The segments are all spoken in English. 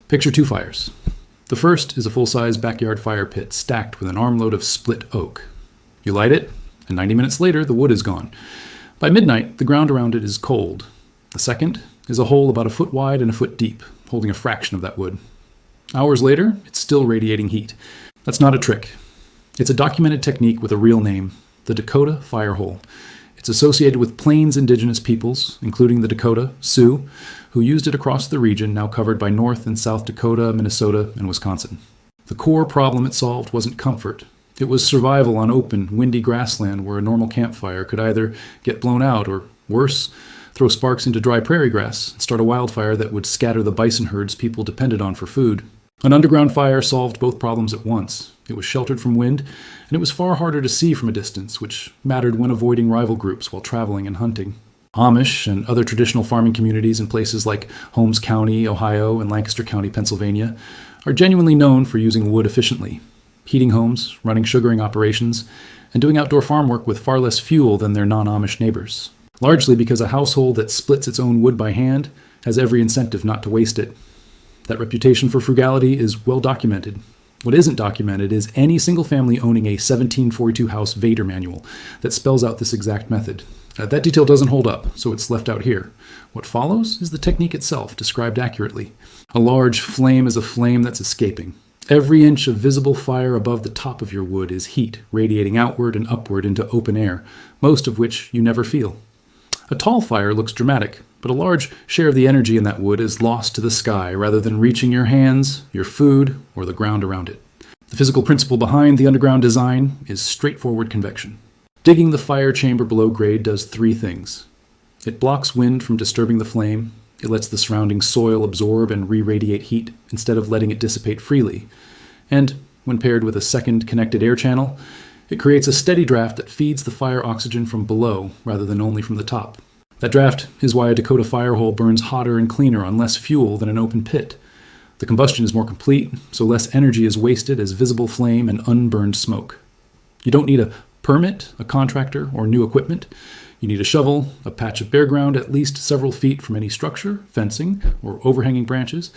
Picture two fires. The first is a full-size backyard fire pit stacked with an armload of split oak. You light it, and 90 minutes later, the wood is gone. By midnight, the ground around it is cold. The second is a hole about a foot wide and a foot deep, holding a fraction of that wood. Hours later, it's still radiating heat. That's not a trick. It's a documented technique with a real name, the Dakota fire hole. It's associated with Plains indigenous peoples, including the Dakota, Sioux, who used it across the region now covered by North and South Dakota, Minnesota, and Wisconsin. The core problem it solved wasn't comfort. It was survival on open, windy grassland where a normal campfire could either get blown out or, worse, throw sparks into dry prairie grass and start a wildfire that would scatter the bison herds people depended on for food. An underground fire solved both problems at once. It was sheltered from wind, and it was far harder to see from a distance, which mattered when avoiding rival groups while traveling and hunting. Amish and other traditional farming communities in places like Holmes County, Ohio, and Lancaster County, Pennsylvania, are genuinely known for using wood efficiently, heating homes, running sugaring operations, and doing outdoor farm work with far less fuel than their non-Amish neighbors, largely because a household that splits its own wood by hand has every incentive not to waste it. That reputation for frugality is well documented. What isn't documented is any single family owning a 1742 house Vader manual that spells out this exact method. That detail doesn't hold up, so it's left out here. What follows is the technique itself, described accurately. A large flame is a flame that's escaping. Every inch of visible fire above the top of your wood is heat radiating outward and upward into open air, most of which you never feel. A tall fire looks dramatic, but a large share of the energy in that wood is lost to the sky rather than reaching your hands, your food, or the ground around it. The physical principle behind the underground design is straightforward convection. Digging the fire chamber below grade does three things. It blocks wind from disturbing the flame. It lets the surrounding soil absorb and re-radiate heat instead of letting it dissipate freely. And, when paired with a second connected air channel, it creates a steady draft that feeds the fire oxygen from below rather than only from the top. That draft is why a Dakota fire hole burns hotter and cleaner on less fuel than an open pit. The combustion is more complete, so less energy is wasted as visible flame and unburned smoke. You don't need a permit, a contractor, or new equipment. You need a shovel, a patch of bare ground at least several feet from any structure, fencing, or overhanging branches,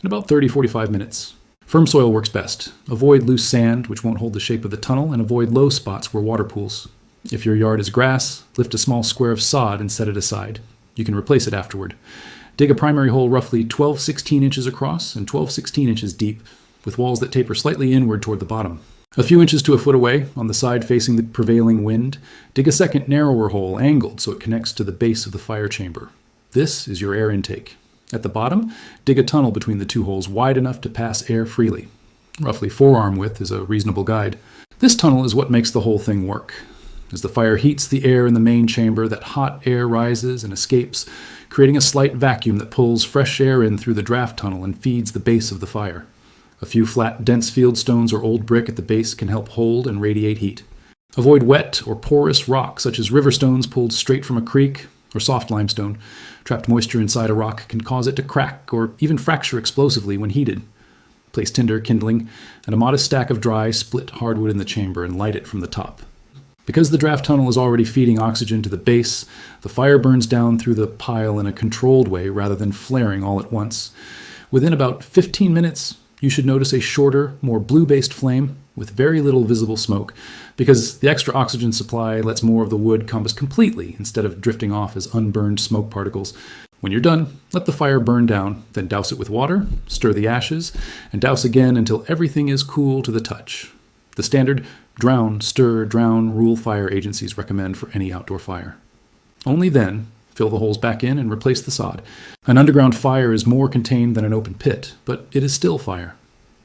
and about 30-45 minutes. Firm soil works best. Avoid loose sand, which won't hold the shape of the tunnel, and avoid low spots where water pools. If your yard is grass, lift a small square of sod and set it aside. You can replace it afterward. Dig a primary hole roughly 12-16 inches across and 12-16 inches deep, with walls that taper slightly inward toward the bottom. A few inches to a foot away, on the side facing the prevailing wind, dig a second narrower hole angled so it connects to the base of the fire chamber. This is your air intake. At the bottom, dig a tunnel between the two holes wide enough to pass air freely. Roughly forearm width is a reasonable guide. This tunnel is what makes the whole thing work. As the fire heats the air in the main chamber, that hot air rises and escapes, creating a slight vacuum that pulls fresh air in through the draft tunnel and feeds the base of the fire. A few flat, dense field stones or old brick at the base can help hold and radiate heat. Avoid wet or porous rock, such as river stones pulled straight from a creek, or soft limestone. Trapped moisture inside a rock can cause it to crack or even fracture explosively when heated. Place tinder, kindling, and a modest stack of dry, split hardwood in the chamber and light it from the top. Because the draft tunnel is already feeding oxygen to the base, the fire burns down through the pile in a controlled way rather than flaring all at once. Within about 15 minutes, you should notice a shorter, more blue-based flame with very little visible smoke, because the extra oxygen supply lets more of the wood combust completely instead of drifting off as unburned smoke particles. When you're done, let the fire burn down, then douse it with water, stir the ashes, and douse again until everything is cool to the touch. The standard drown, stir, drown rule fire agencies recommend for any outdoor fire. Only then, fill the holes back in and replace the sod. An underground fire is more contained than an open pit, but it is still fire.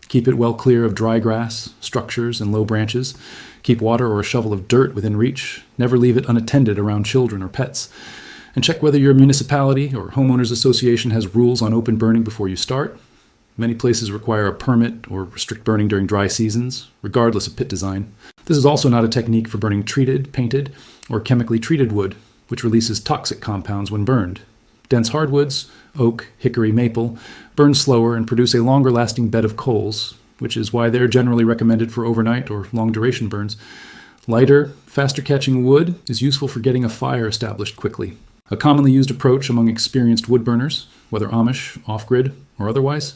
Keep it well clear of dry grass, structures, and low branches. Keep water or a shovel of dirt within reach. Never leave it unattended around children or pets. And check whether your municipality or homeowners association has rules on open burning before you start. Many places require a permit or restrict burning during dry seasons, regardless of pit design. This is also not a technique for burning treated, painted, or chemically treated wood, which releases toxic compounds when burned. Dense hardwoods, oak, hickory, maple, burn slower and produce a longer-lasting bed of coals, which is why they're generally recommended for overnight or long-duration burns. Lighter, faster-catching wood is useful for getting a fire established quickly. A commonly used approach among experienced wood burners, whether Amish, off-grid, or otherwise,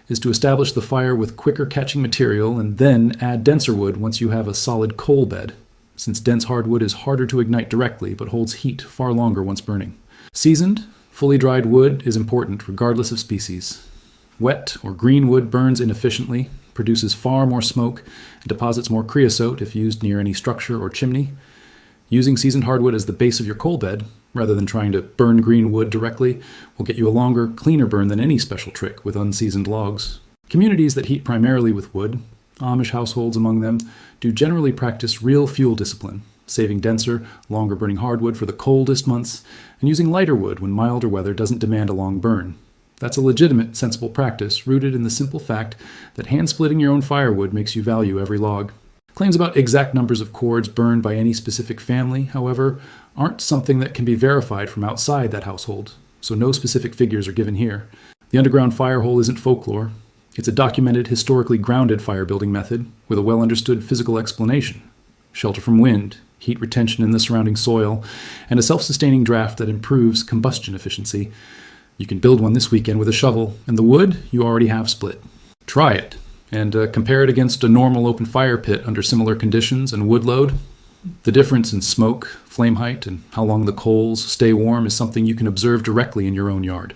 is to establish the fire with quicker catching material and then add denser wood once you have a solid coal bed, since dense hardwood is harder to ignite directly but holds heat far longer once burning. Seasoned, fully dried wood is important regardless of species. Wet or green wood burns inefficiently, produces far more smoke, and deposits more creosote if used near any structure or chimney. Using seasoned hardwood as the base of your coal bed, rather than trying to burn green wood directly, will get you a longer, cleaner burn than any special trick with unseasoned logs. Communities that heat primarily with wood, Amish households among them, do generally practice real fuel discipline, saving denser, longer burning hardwood for the coldest months, and using lighter wood when milder weather doesn't demand a long burn. That's a legitimate, sensible practice rooted in the simple fact that hand-splitting your own firewood makes you value every log. Claims about exact numbers of cords burned by any specific family, however, aren't something that can be verified from outside that household, so no specific figures are given here. The underground fire hole isn't folklore. It's a documented, historically grounded fire-building method with a well-understood physical explanation. Shelter from wind, heat retention in the surrounding soil, and a self-sustaining draft that improves combustion efficiency. You can build one this weekend with a shovel, and the wood you already have split. Try it, and compare it against a normal open fire pit under similar conditions and wood load. The difference in smoke, flame height, and how long the coals stay warm is something you can observe directly in your own yard.